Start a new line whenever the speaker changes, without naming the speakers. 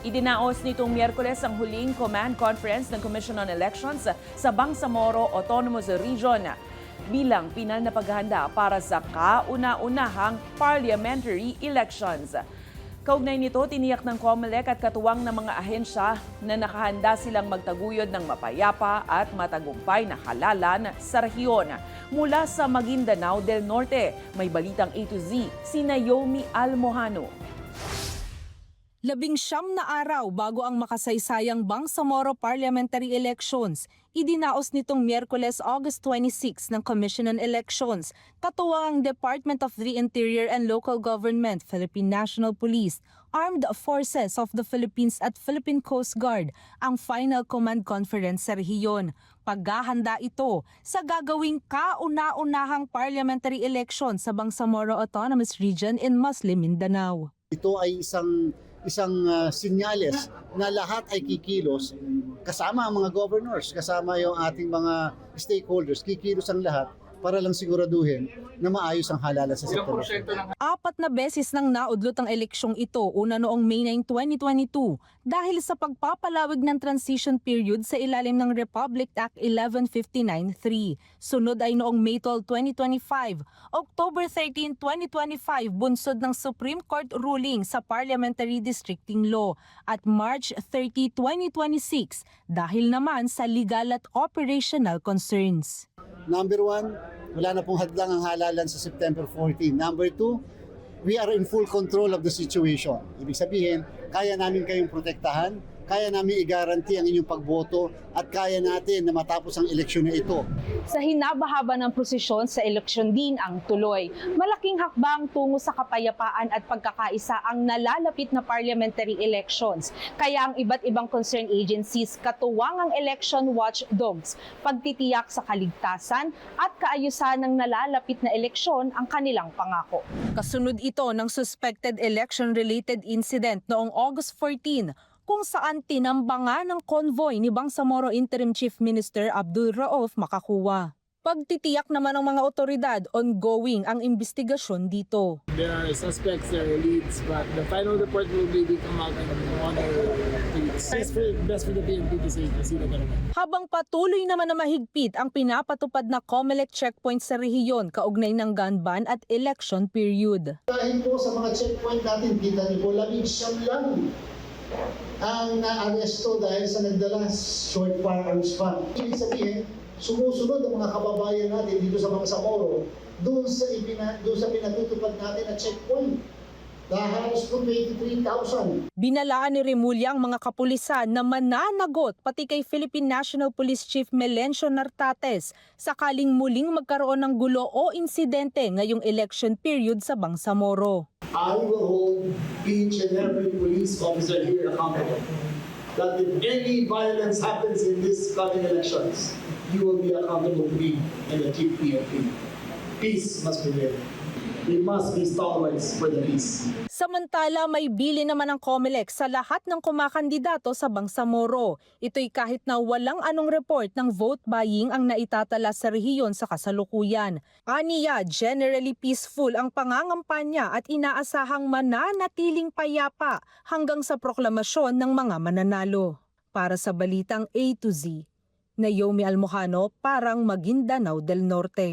Idinaos nitong Miyerkules ang huling command conference ng Commission on Elections sa Bangsamoro Autonomous Region bilang pinal na paghahanda para sa kauna-unahang parliamentary elections. Kaugnay nito, tiniyak ng COMELEC at katuwang ng mga ahensya na nakahanda silang magtaguyod ng mapayapa at matagumpay na halalan sa rehiyon. Mula sa Maguindanao del Norte, may balitang A to Z, si Naomi Almojano.
19 na araw bago ang makasaysayang Bangsamoro Parliamentary Elections, idinaos nitong Miyerkules, August 26 ng Commission on Elections, katuwang ang Department of the Interior and Local Government, Philippine National Police, Armed Forces of the Philippines at Philippine Coast Guard ang final command conference sa rehiyon. Paghahanda ito sa gagawing kauna-unahang parliamentary election sa Bangsamoro Autonomous Region in Muslim Mindanao.
Ito ay isang sinyales na lahat ay kikilos, kasama ang mga governors, kasama yung ating mga stakeholders, kikilos ang lahat para lang siguraduhin na maayos ang halalan sa September.
4 na beses nang naudlot ang eleksyong ito, una noong May 9, 2022, dahil sa pagpapalawig ng transition period sa ilalim ng Republic Act 1159-3. Sunod ay noong May 12, 2025, October 13, 2025, bunsod ng Supreme Court ruling sa Parliamentary Districting Law, at March 30, 2026, dahil naman sa legal at operational concerns.
Number 1, wala na pong hadlang ang halalan sa September 14. Number 2, we are in full control of the situation. Ibig sabihin, kaya namin kayong protektahan, kaya namin i-guarantee ang inyong pagboto at kaya natin na matapos ang eleksyon na ito.
Sa hinabahaba ng prosesyon sa eleksyon din ang tuloy. Malaking hakbang tungo sa kapayapaan at pagkakaisa ang nalalapit na parliamentary elections. Kaya ang iba't ibang concerned agencies, katuwang ang election watchdogs, pagtitiyak sa kaligtasan at kaayusan ng nalalapit na eleksyon ang kanilang pangako.
Kasunod ito ng suspected election-related incident noong August 14, kung saan tinambangan ng convoy ni Bangsamoro Interim Chief Minister Abdul Rauf Makakuwa. Pagtitiyak naman ng mga otoridad, ongoing ang investigasyon dito.
There are suspects, there are leads, but the final report will be come out in 1 or 2 weeks. Best for the PNP to see the government.
Habang patuloy naman na mahigpit ang pinapatupad na COMELEC checkpoint sa rehiyon kaugnay ng gun ban at election period.
Dahil po sa mga checkpoint natin, kita niyo po, 11 lang ang na-aresto dahil sa nagdala short firearms pa. Ibig sabihin, sumusunod ang mga kababayan natin dito sa Bangsamoro doon sa pinatutupad natin na checkpoint. Halos po 23,000.
Binalaan ni Remulla ang mga kapulisan na mananagot pati kay Philippine National Police Chief Melencio Nartates sakaling muling magkaroon ng gulo o insidente ngayong election period sa Bangsamoro.
I will hold each and every police officer here accountable. That if any violence happens in these coming elections, you will be accountable to me and the Chief PNP. Peace must prevail. We must be stalwarts for the peace.
Samantala, may bili naman ang COMELEC sa lahat ng kumakandidato sa Bangsamoro. Ito'y kahit na walang anong report ng vote buying ang naitatala sa rehiyon sa kasalukuyan. Aniya, generally peaceful ang pangangampanya at inaasahang mananatiling payapa hanggang sa proklamasyon ng mga mananalo. Para sa Balitang A to Z, Naomi Almojano, parang Maguindanao del Norte.